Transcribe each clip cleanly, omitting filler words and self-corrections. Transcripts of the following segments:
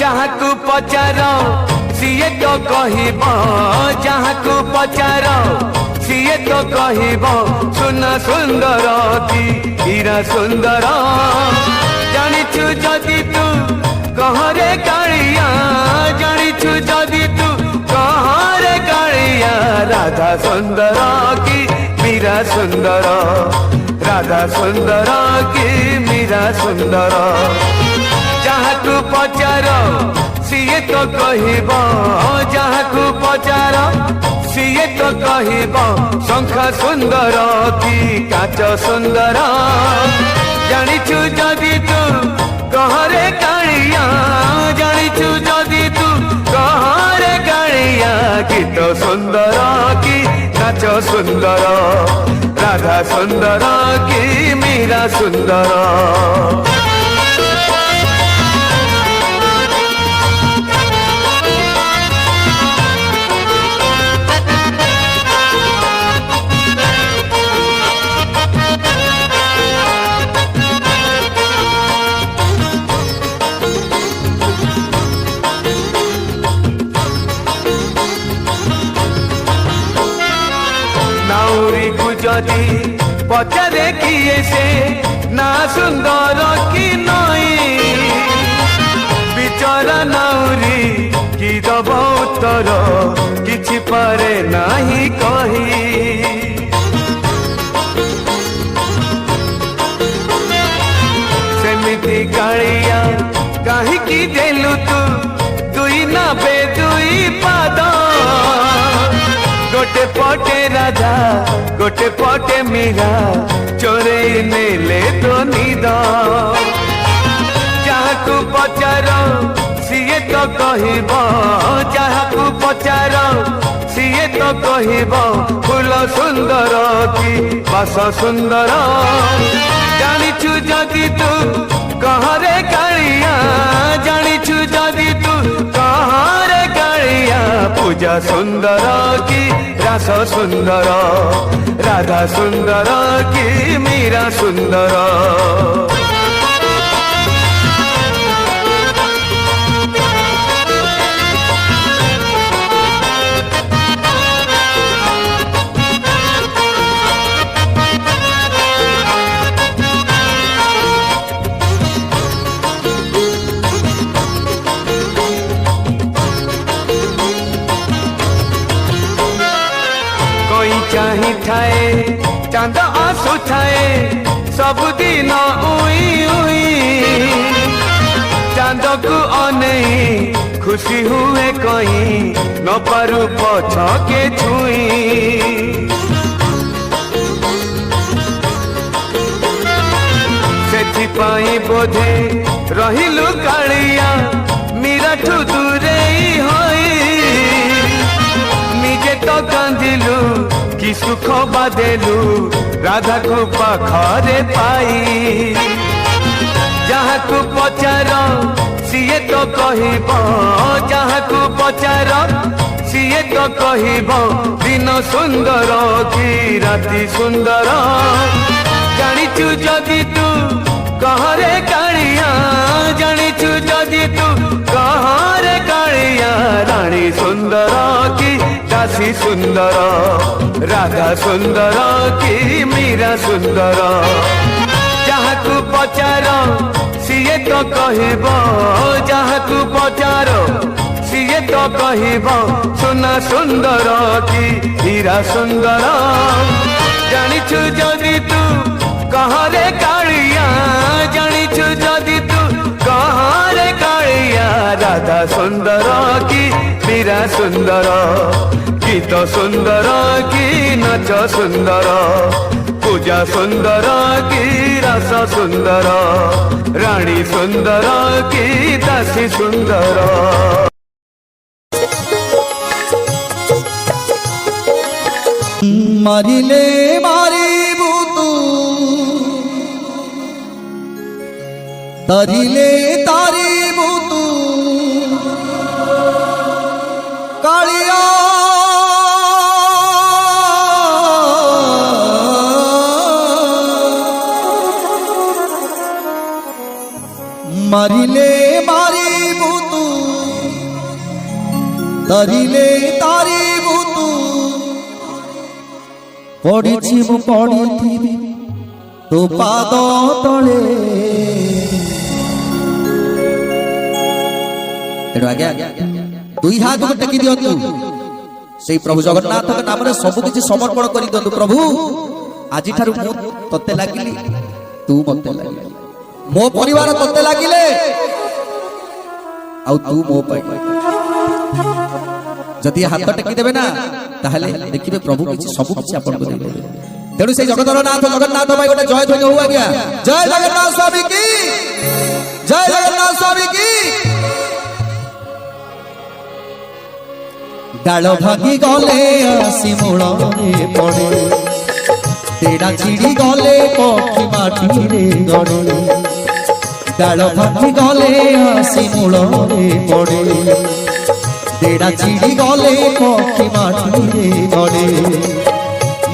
जहाकू पचार CA तो कहब, जहाकू पचार CA तो कहब सुना सुंदर कि हीरा सुंदर। जानिछु जदि तू कहरे कालिया, जानिछु जदि तू कहरे कालिया। राधा सुंदर कि मीरा सुंदर, राधा सुंदर कि मीरा सुंदर। जहाकू पचार सीए तो कहब, जहाकू पचार सीए तो कहब शंखा सुंदर कि काच सुंदर। जानिछु जदि तू कहरे कालिया, जानिछु जदि तू कहरे कालिया। गीत सुंदर कि नाच सुंदर, राधा सुंदर कि मीरा सुंदर। नाउरी को जदि पचारे किए से ना सुंदर कि नई, बिचरा नाउरी कि दब उत्तर किछि पारे नाही कही। सेमिति कालिया काहिकी देलु तू दुई ना बे दुई पाद। गोटे पटे राधा गोटे पटे मीरा चोरे नेले तो निद। जहाकू पचार सीए तो कहब, जहाकू पचार सीए तो कहब फूल सुंदर कि बास सुंदर। जानिछु जदि तू कहरे कालिया, जानिछु जदि तू कहरे कालिया। पूजा सुंदर कि रास सुंदर, राधा सुंदर कि मीरा सुंदर। चाही थाए चांद आसु थाए सबुदिन उई उई। चांद को अनेई खुशी हुए कहीं न पारू पछके छुई। सेथिपाई बोधे रहिलु कालिया मीराठू दूरेई होई। निजे तो कांदिलु कि सुख बादेलु राधा को पाखरे पाई। जहाकू पचार सीए तो कहब, जहाकू पचार सीए तो कहब दिन सुंदर कि राति सुंदर। जानिछु जदि तू कहरे कालिया, जानिछु जदि तू कहरे कालिया। रानी सुंदर कि दासी सुंदर, राधा सुंदर कि मीरा सुंदर। जहाकू पचार सीए तो कहब, जहाकू पचार सीए तो कहब सुना सुंदर कि हीरा सुंदर। जानिछु जदि तू कहरे कालिया, जानिछु जदि तू कहरे कालिया। राधा सुंदर कि मीरा सुंदर, गीत सुंदर कि नाच सुंदर। पूजा सुंदर कि रस सुंदर, रानी सुंदर कि दासी सुंदर। मारिले मारिबु तू, तारिले तारिबु तू। মারিলে মারিবু তু তরিলে তারিবু তু পড়িছি মু পড়িথিবি তো পাদ তলে তেଣୁ ଆଜ୍ଞା ଦୁଇ ହାତକୁ ଟେକି ଦିଅନ୍ତୁ ସେଇ ପ୍ରଭୁ ଜଗନ୍ନାଥଙ୍କ ନାମରେ ସବୁ କିଛି ସମର୍ପଣ କରି ଦିଅନ୍ତୁ। ପ୍ରଭୁ ଆଜିଠାରୁ ମୁଁ ତତେ ଲାଗିଲି, ତୁ ମତେ ଲାଗିଲୁ, ମୋ ପରିବାର ତତେ ଲାଗିଲେ ଆଉ ତୁ ମୋ ପାଇଁ। ଯଦି ହାତ ଟେକି ଦେବେ ନା ତାହେଲେ ଦେଖିବେ ପ୍ରଭୁ କିଛି ସବୁ କିଛି ଆପଣଙ୍କୁ ଦେଇଦେବେ। ତେଣୁ ସେଇ ଜଗତର ନାଥ ଜଗନ୍ନାଥ ପାଇଁ ଗୋଟେ ଜୟ ଧ୍ୱନି ହଉ ଆଜ୍ଞା। ଜୟ ଜଗନ୍ନାଥ ସ୍ୱାମୀ କି, ଜୟ ଜଗନ୍ନାଥ ସ୍ୱାମୀ କି। ডাল ভাঙি গলে আসি মূଳରେ পড়ে, তেড়া ছিড়ি গলে পক্ষী মাটিরে গড়ে। ডাল ভাঙি গলে আসি মূଳରେ পড়ে, তেড়া ছিড়ি গলে পক্ষী মাটিরে গড়ে।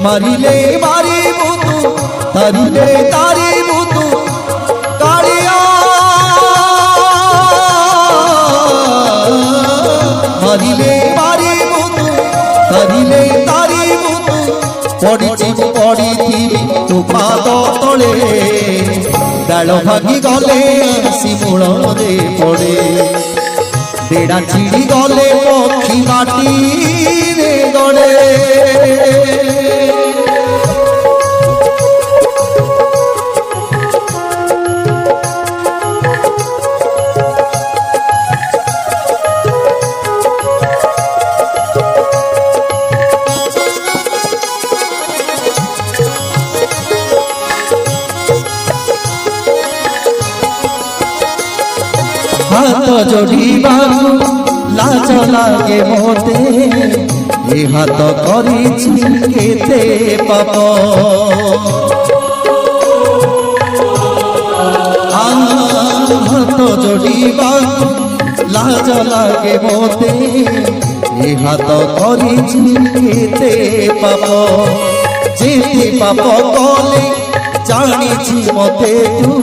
মারিলে মারিবু তু তারিলে তারিবু তু কালিয়া। মারিলে তারিলে তারিবু তু পড়িছি পড়িথিবি তু পাদ তলে। ডাল ভাঙি গলে আসি মূଳରେ পড়ে, বেড়া ছিড়ি গলে পক্ষী মাটিরে গড়ে। হাত যোড়িবাকু লাজ লাগে মতে, এ হাত করিছি কেতে পাপ। হাত যোড়িবাকু লাজ লাগে মতে, এ হাত করিছি কেতে পাপ। যেতে পাপ কলে জানিছি মতে তু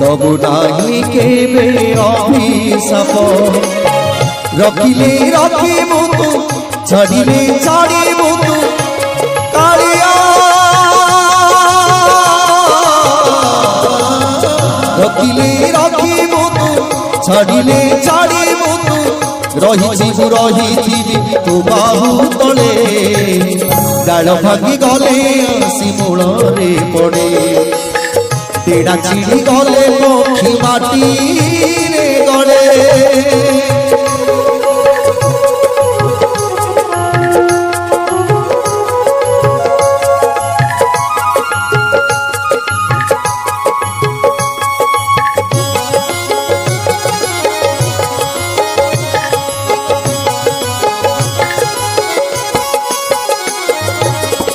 তবু নাহি কেবে অভিশাপ। রখিলে রখিবু তু ছাড়িলে ছাড়িবু তু কালিয়া। রখিলে রখিবু তু ছাড়িলে ছাড়িবু তু রহিছিবু রহিছিবি তু বাহু তলে। ডাল ভাঙি গলে আসি মূଳରେ পড়ে, তেড়া ছিড়ি গলে পক্ষী মাটিরে গড়ে।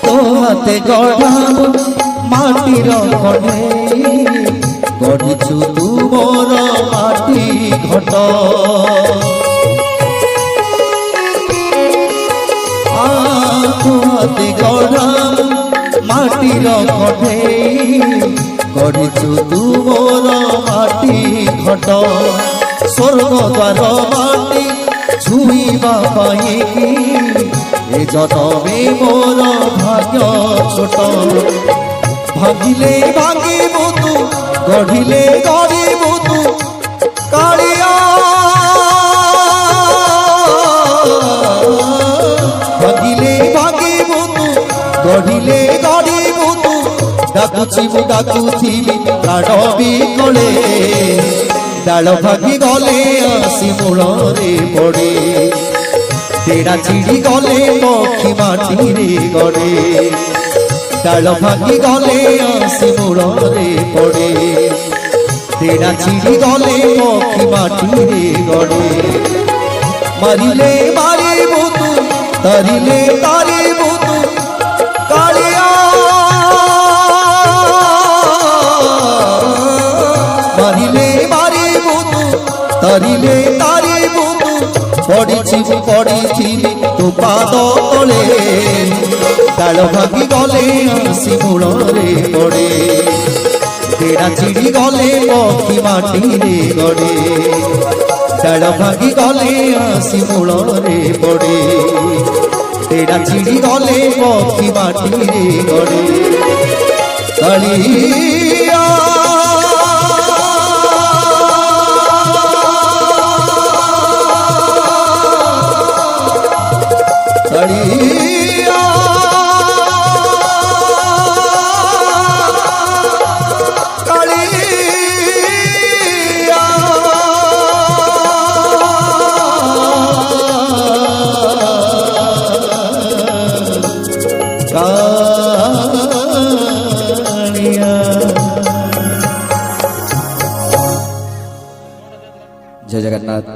তো হাতে গড়াবো মাটির কণে, গড়িছু তু মোর মাটি ঘট। হাতে গড়া মাটির কণে, গড়িছু তু মোর মাটি ঘট। স্বর্গ দ্বার মাটি ছুঁইবা পাইকি, এ জনমে মোর ভাগ্য ছোট। ভাঙিলে ভাঙিবু তু গঢ়িলে গঢ়িবু তু কালিয়া। ভাঙিলে ভাঙিবু তু গঢ়িলে গঢ়িবু তু ডাকুছিবু ডাকুছিবি প্রাণ বিকଳେ। ডাল ভাঙি গলে আসি মূଳରେ পড়ে, তেড়া ছিড়ি গলে পক্ষী মাটিরে গড়ে। ডাল ভাঙি গলে আসি মূଳରେ পড়ে, তেড়া ছিড়ি গলে পক্ষী মাটিরে গড়ে। মারিলে মারিবু তু তারিলে তারিবু তু কালিয়া। মারিলে মারিবু তু তারিলে তারিবু তু পড়িছিবু পড়িছিবি তু পাদ তলে। ডাল ভাঙি গলে আসি মূଳରେ পড়ে, तेरा चिड़ी गले पक्षी माटी रे गड़े डाल भांगी गले आसी मूल रे पड़े तेरा चिड़ी गले पक्षी माटी रे गड़े कालिया जय जगन्नाथ।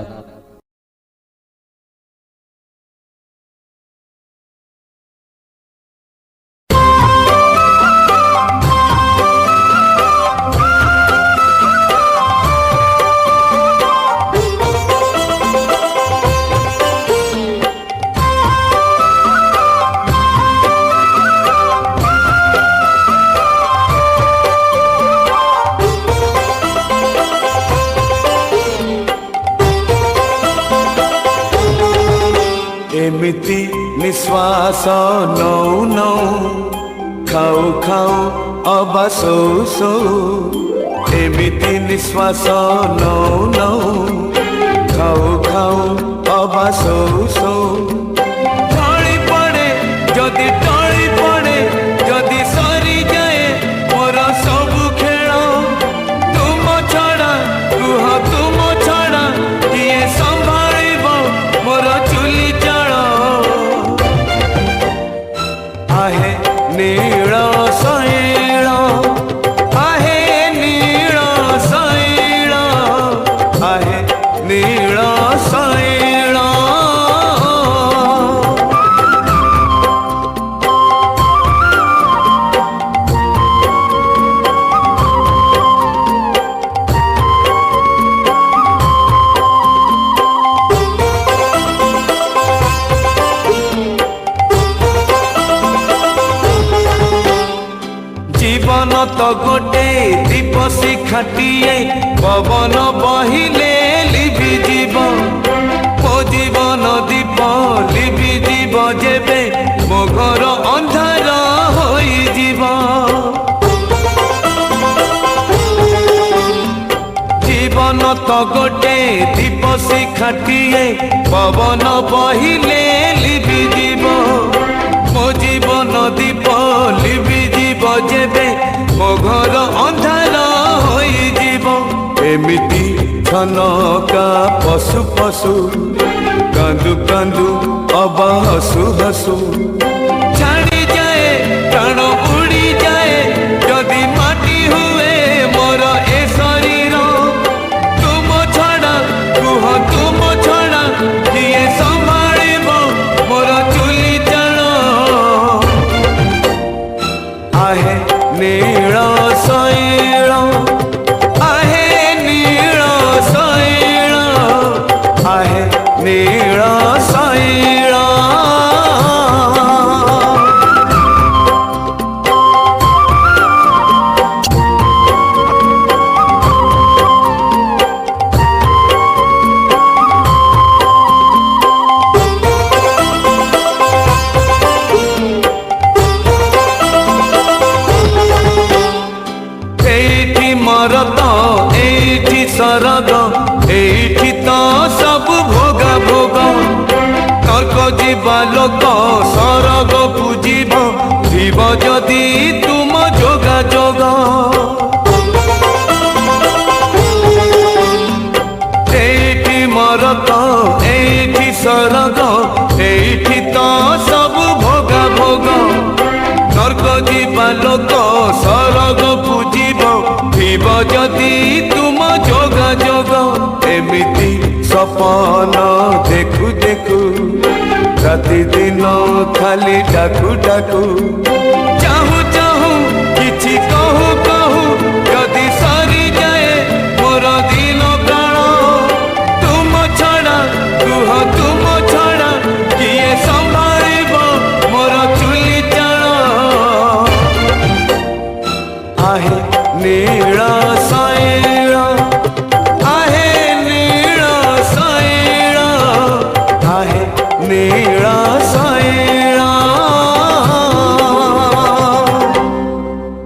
एमिति निश्वास नौ नौ खाऊ खाऊ अबा सो सो एमिति निश्वास नौ नौ खाऊ खाऊ अबा सो सो टळी पड़े जदि टळी पड़े जदि सरी जाए मोर सबु खेल तुम छड़ा कुह तुम छड़ा किए संभाଳିब मोर चुली आहे नील शैल आहे नील शैल आहे नील शैल जीवन तो गोटे दीप शिखाटिए पवन बहिले लिभि जीव मो जीवन दीप लिभि जीव जेबे मो घर अंधार होई जीव जीवन तो गोटे दीप शिखाटिए पवन बहिले लिभि जीव मो जीवन दीप लिभि जेबे मो घर अंधार होई जीव एमिति छनका पशु पशु कांदु कांदु अबा हसु हसु छाड़ी जाए प्राण उड़ी जाए जदि माटी हुए मोर ए शरीर तुम छड़ा कुह तुम छड़ा किए संभाଳିब मोर चुली चल आहे नील शैल आहे नील शैल आहे नील शैल मरद एठी सरद एठी तो सब भोगा भोग नरक जीवा लोक सरग पूजिब जीव जदि तुम जोगा जोग एठी मरद एठी सरग एठी तो सब भोगा भोग नरक जीवा लोक सरग पूजिब जीव जदि तुम जोगा जोग एमिति सपन देखु देखु राति दिन खाली डाकू डाकू